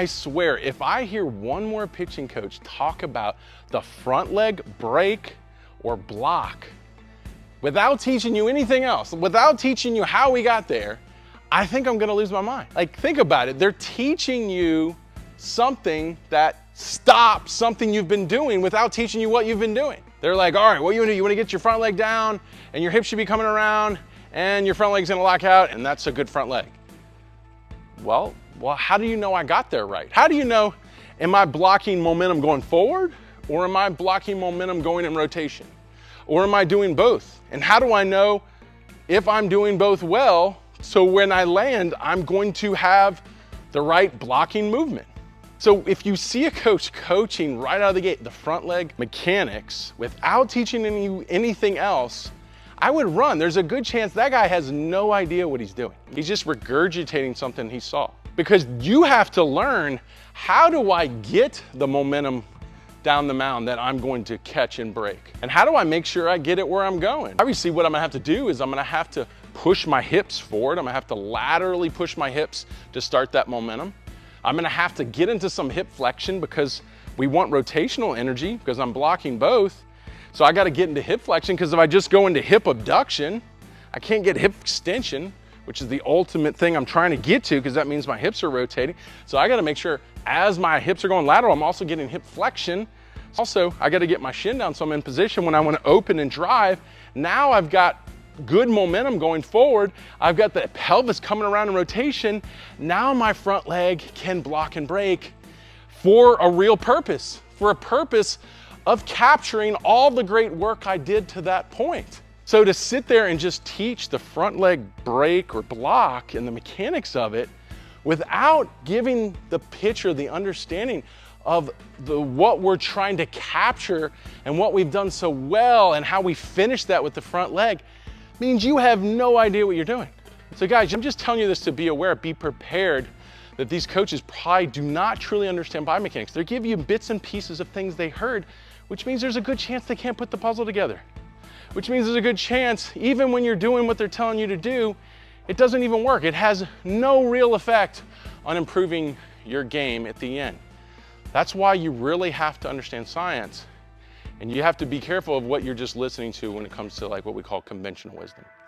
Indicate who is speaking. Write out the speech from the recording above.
Speaker 1: I swear, if I hear one more pitching coach talk about the front leg break or block without teaching you anything else, without teaching you how we got there, I think I'm gonna lose my mind. Like, think about it. They're teaching you something that stops something you've been doing without teaching you what you've been doing. They're like, all right, what you wanna do? You wanna get your front leg down and your hips should be coming around and your front leg's gonna lock out and that's a good front leg. Well, how do you know I got there right? How do you know, am I blocking momentum going forward or am I blocking momentum going in rotation? Or am I doing both? And how do I know if I'm doing both well, so when I land, I'm going to have the right blocking movement? So if you see a coach coaching right out of the gate, the front leg mechanics, without teaching anything else, I would run. There's a good chance that guy has no idea what he's doing. He's just regurgitating something he saw. Because you have to learn, how do I get the momentum down the mound that I'm going to catch and break? And how do I make sure I get it where I'm going? Obviously, what I'm gonna have to do is I'm gonna have to push my hips forward. I'm gonna have to laterally push my hips to start that momentum. I'm gonna have to get into some hip flexion because we want rotational energy because I'm blocking both. So I gotta get into hip flexion because if I just go into hip abduction, I can't get hip extension, which is the ultimate thing I'm trying to get to because that means my hips are rotating. So I gotta make sure as my hips are going lateral, I'm also getting hip flexion. Also, I gotta get my shin down so I'm in position when I wanna open and drive. Now I've got good momentum going forward. I've got the pelvis coming around in rotation. Now my front leg can block and break for a real purpose, for a purpose of capturing all the great work I did to that point. So to sit there and just teach the front leg break or block and the mechanics of it without giving the pitcher the understanding of what we're trying to capture and what we've done so well and how we finish that with the front leg means you have no idea what you're doing. So guys, I'm just telling you this to be aware, be prepared that these coaches probably do not truly understand biomechanics. They're giving you bits and pieces of things they heard, which means there's a good chance they can't put the puzzle together. Which means there's a good chance, even when you're doing what they're telling you to do, it doesn't even work. It has no real effect on improving your game at the end. That's why you really have to understand science, and you have to be careful of what you're just listening to when it comes to like what we call conventional wisdom.